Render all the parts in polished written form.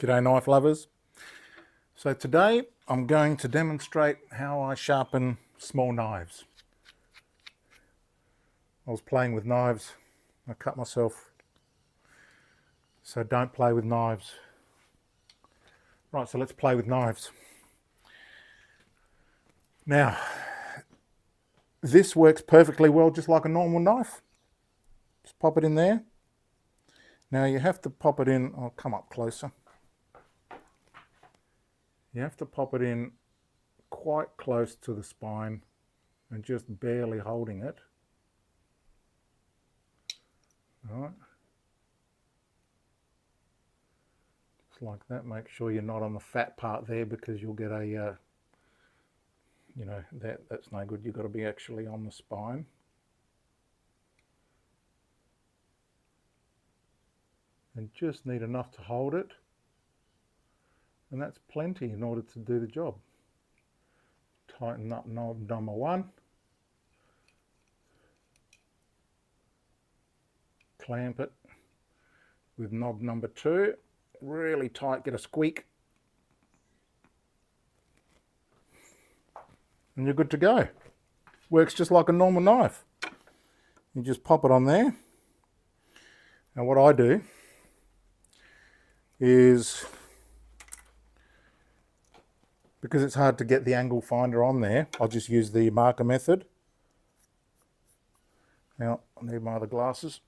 G'day knife lovers. So today I'm going to demonstrate how I sharpen small knives. I was playing with knives, I cut myself, so don't play with knives. Right, so let's play with knives. Now, this works perfectly well just like a normal knife. Just pop it in there. Now you have to pop it in, I'll come up closer. You have to pop it in quite close to the spine and just barely holding it. All right. Just like that. Make sure you're not on the fat part there because you'll get a, you know, that's no good. You've got to be actually on the spine. And just need enough to hold it. And that's plenty in order to do the job. Tighten up knob number 1. Clamp it with knob number 2. Really tight, get a squeak. And you're good to go. Works just like a normal knife. You just pop it on there. Now what I do is, because it's hard to get the angle finder on there, I'll just use the marker method. Now, I need my other glasses.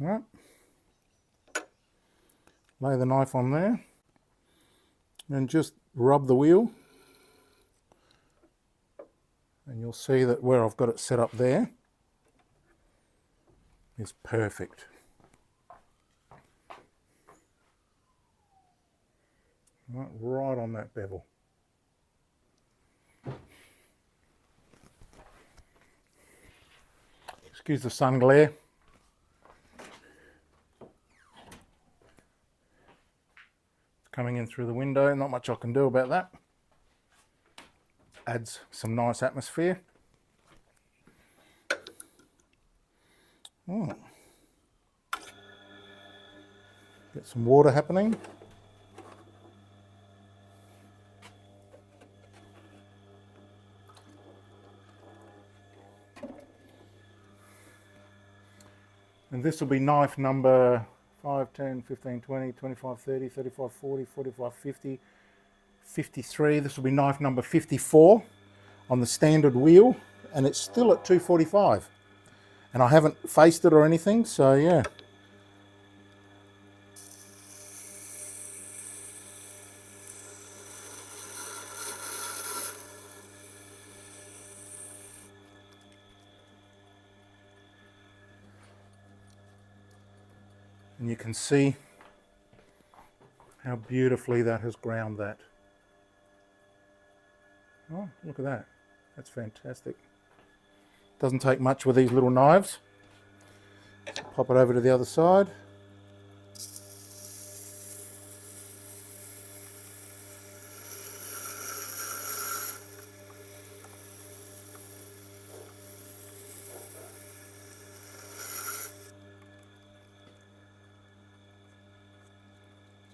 All right. Lay the knife on there and just rub the wheel. And you'll see that where I've got it set up there is perfect. Right on that bevel. Excuse the sun glare. It's coming in through the window, not much I can do about that. Adds some nice atmosphere. Get some water happening. And this will be knife number 5, 10, 15, 20, 25, 30, 35, 40, 45, 50, 53. This will be knife number 54 on the standard wheel, and it's still at 245. And I haven't faced it or anything, so yeah. And you can see how beautifully that has ground that. Oh, look at that. That's fantastic. Doesn't take much with these little knives. So pop it over to the other side.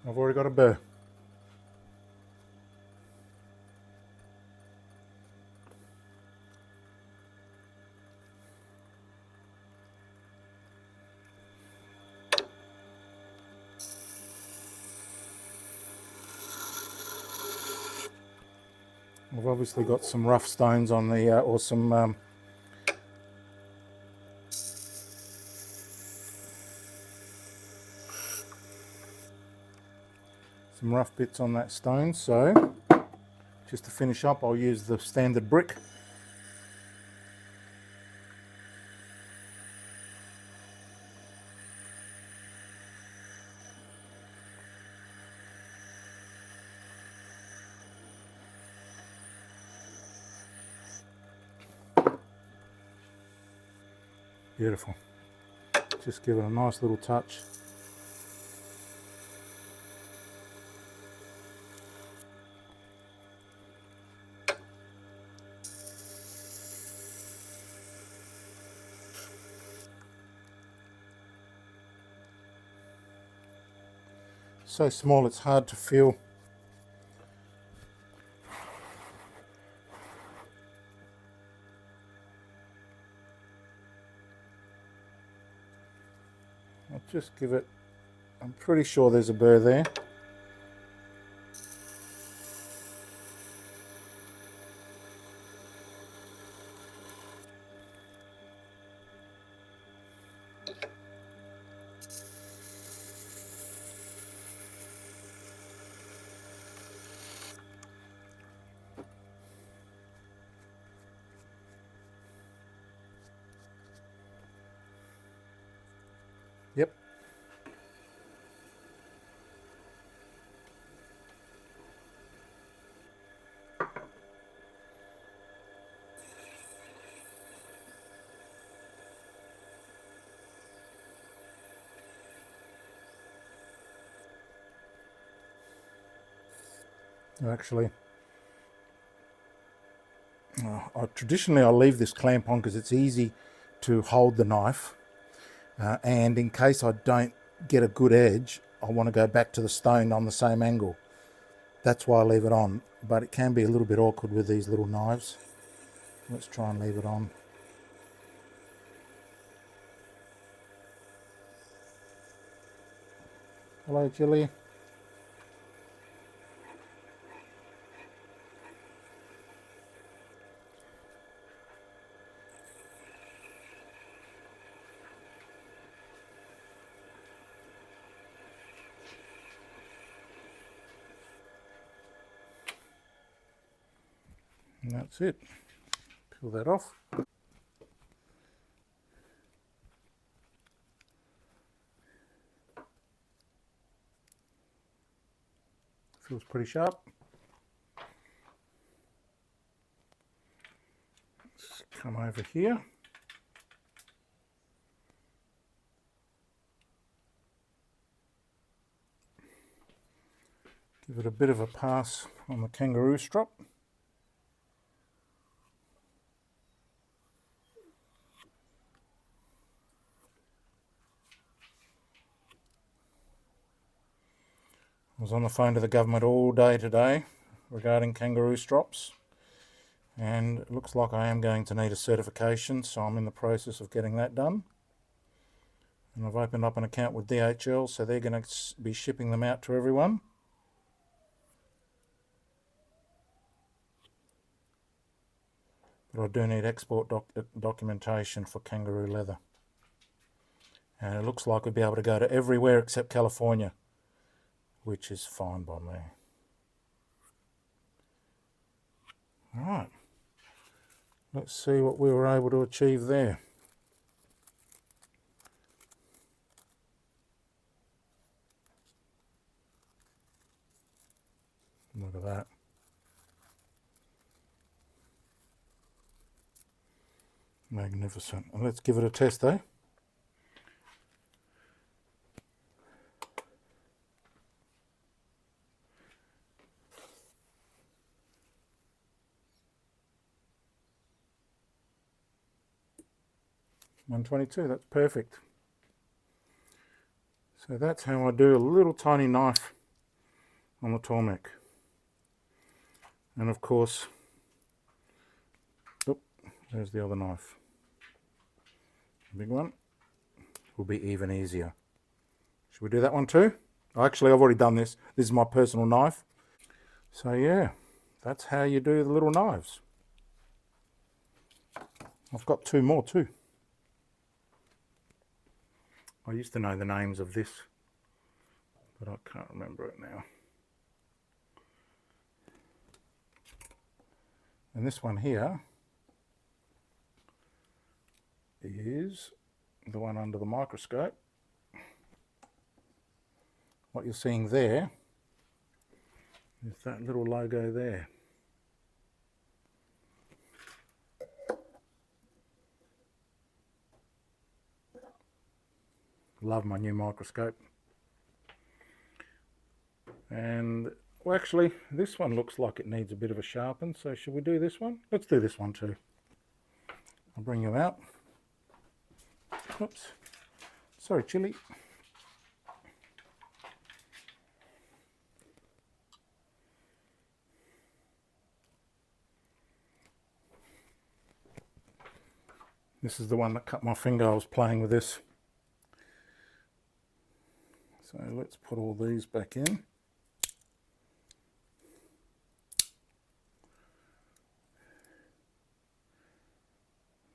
I've already got a burr. I've obviously got some rough stones on the, or some rough bits on that stone, so just to finish up I'll use the standard brick. Beautiful. Just give it a nice little touch. so small it's hard to feel. I'll just give it, I'm pretty sure there's a burr there. Yep. Actually, traditionally I'll leave this clamp on because it's easy to hold the knife, and in case I don't get a good edge, I want to go back to the stone on the same angle. That's why I leave it on, but it can be a little bit awkward with these little knives. Let's try and leave it on. Hello, Jilly. And that's it. Peel that off. Feels pretty sharp. Let's come over here. Give it a bit of a pass on the kangaroo strop. I was on the phone to the government all day today regarding kangaroo strops, and it looks like I am going to need a certification, so I'm in the process of getting that done. And I've opened up an account with DHL, so they're going to be shipping them out to everyone. But I do need export documentation for kangaroo leather. And it looks like we'll be able to go to everywhere except California, which is fine by me. All right, let's see what we were able to achieve there. Look at that. Magnificent. And let's give it a test, eh? $122, that's perfect. So that's how I do a little tiny knife on the Tormek. And of course, oh, there's the other knife. Big one will be even easier. Should we do that one too? Actually, I've already done this. This is my personal knife. So yeah, that's how you do the little knives. I've got two more too. I used to know the names of this, but I can't remember it now. And this one here is the one under the microscope. What you're seeing there is that little logo there. Love my new microscope. And well, actually, this one looks like it needs a bit of a sharpen, so should we do this one? Let's do this one too. I'll bring you out. Oops. Sorry, Chili. This is the one that cut my finger. I was playing with this. So let's put all these back in.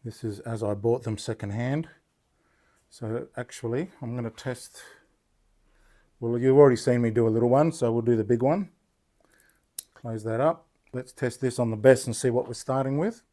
This is as I bought them secondhand. So actually, I'm going to test. Well, you've already seen me do a little one, so we'll do the big one. Close that up. Let's test this on the best and see what we're starting with.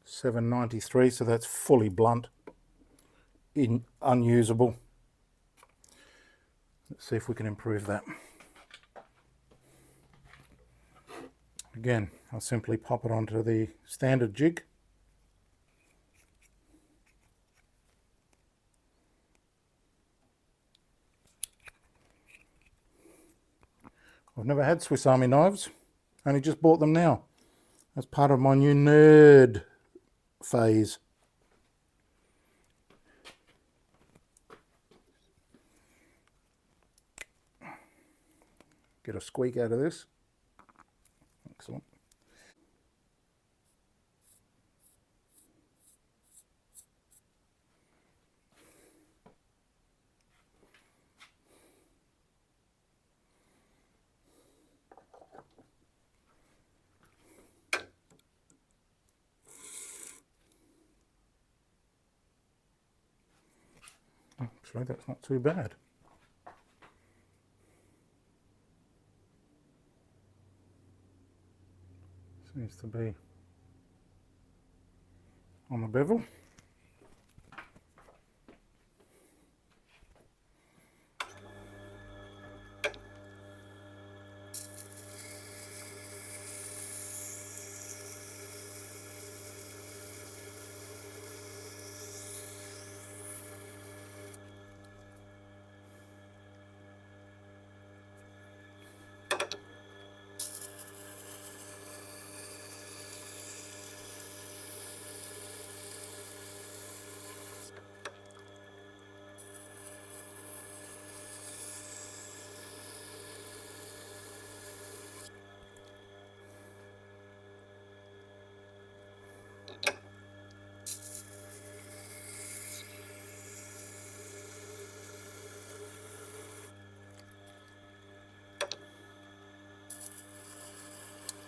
$7.93, so that's fully blunt, unusable. Let's see if we can improve that. Again, I'll simply pop it onto the standard jig. I've never had Swiss Army knives, only just bought them now. That's part of my new nerd phase. Get a squeak out of this. Excellent. Actually, that's not too bad. Seems to be on the bevel.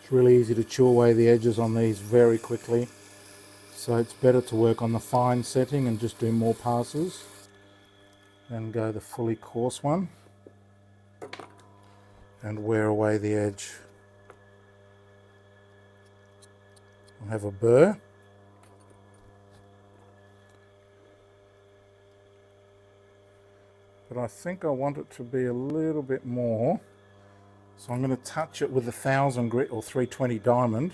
It's really easy to chew away the edges on these very quickly. So it's better to work on the fine setting and just do more passes than go the fully coarse one and wear away the edge. I'll have a burr. But I think I want it to be a little bit more. So I'm going to touch it with a 1000 grit or 320 diamond.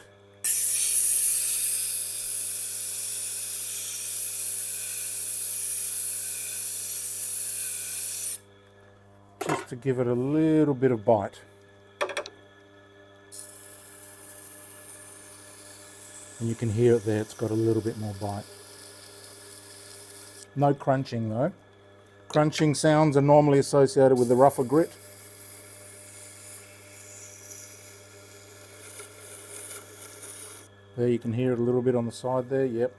Just to give it a little bit of bite. And you can hear it there, it's got a little bit more bite. No crunching though. Crunching sounds are normally associated with the rougher grit. There you can hear it a little bit on the side there, yep.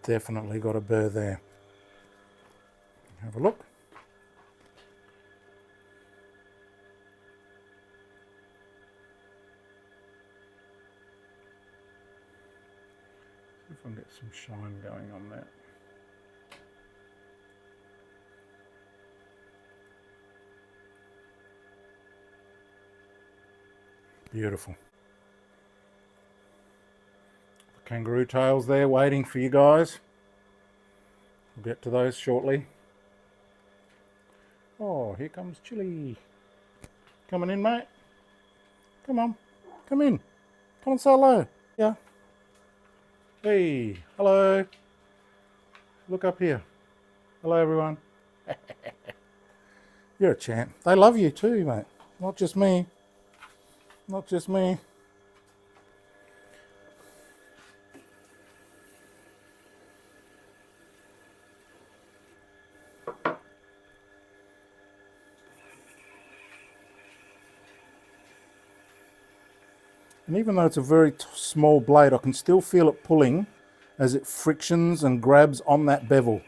Definitely got a burr there. Have a look. See if I can get some shine going on that. Beautiful. The kangaroo tails there waiting for you guys. We'll get to those shortly. Oh, here comes Chili. Coming in, mate. Come on. Come in. Come and say hello. Yeah. Hey, hello. Look up here. Hello, everyone. You're a champ. They love you too, mate. Not just me. Not just me. And even though it's a very small blade, I can still feel it pulling as it frictions and grabs on that bevel.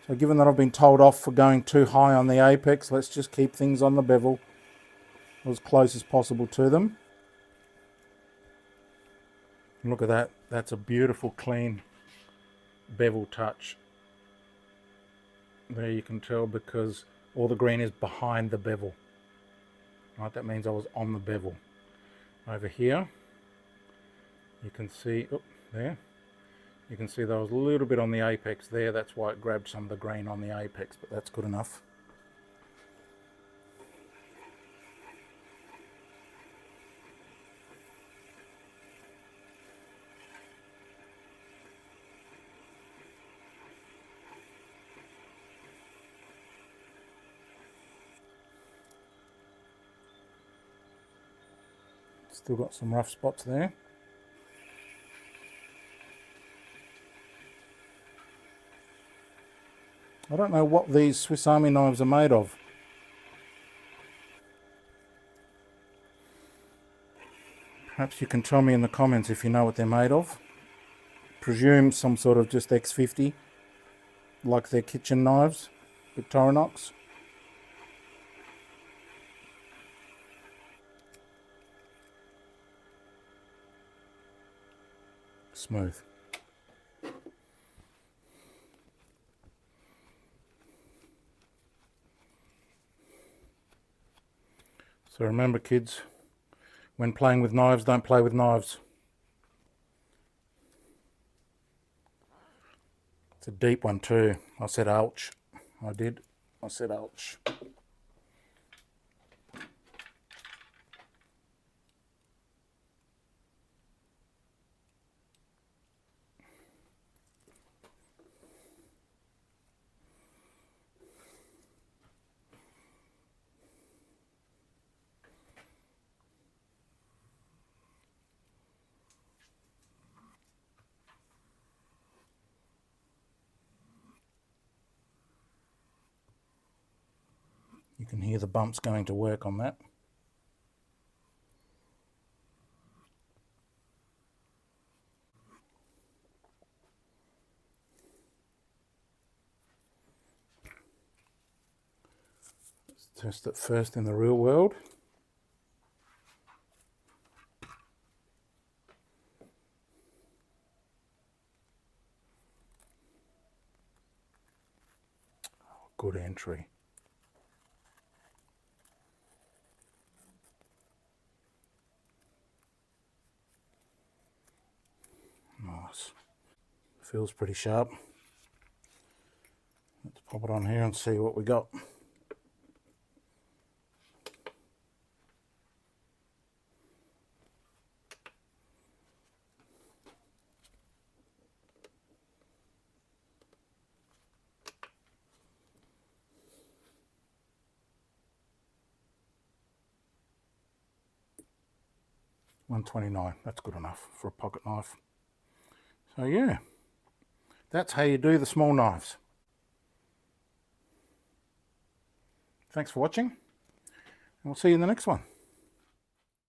So given that I've been told off for going too high on the apex, let's just keep things on the bevel as close as possible to them. And look at that. That's a beautiful, clean bevel touch. There you can tell because all the green is behind the bevel. Right, that means I was on the bevel. Over here, you can see, oh, there, you can see there was a little bit on the apex there. That's why it grabbed some of the green on the apex, but that's good enough. Still got some rough spots there. I don't know what these Swiss Army knives are made of. Perhaps you can tell me in the comments if you know what they're made of. Presume some sort of just X50, like their kitchen knives, Victorinox. Smooth. So remember, kids, when playing with knives, don't play with knives. It's a deep one too. I said ouch. I did. I said ouch. You can hear the bumps going to work on that. Let's test it first in the real world. Oh, good entry. Nice. Feels pretty sharp. Let's pop it on here and see what we got. $129. That's good enough for a pocket knife. So yeah, that's how you do the small knives. Thanks for watching, and we'll see you in the next one.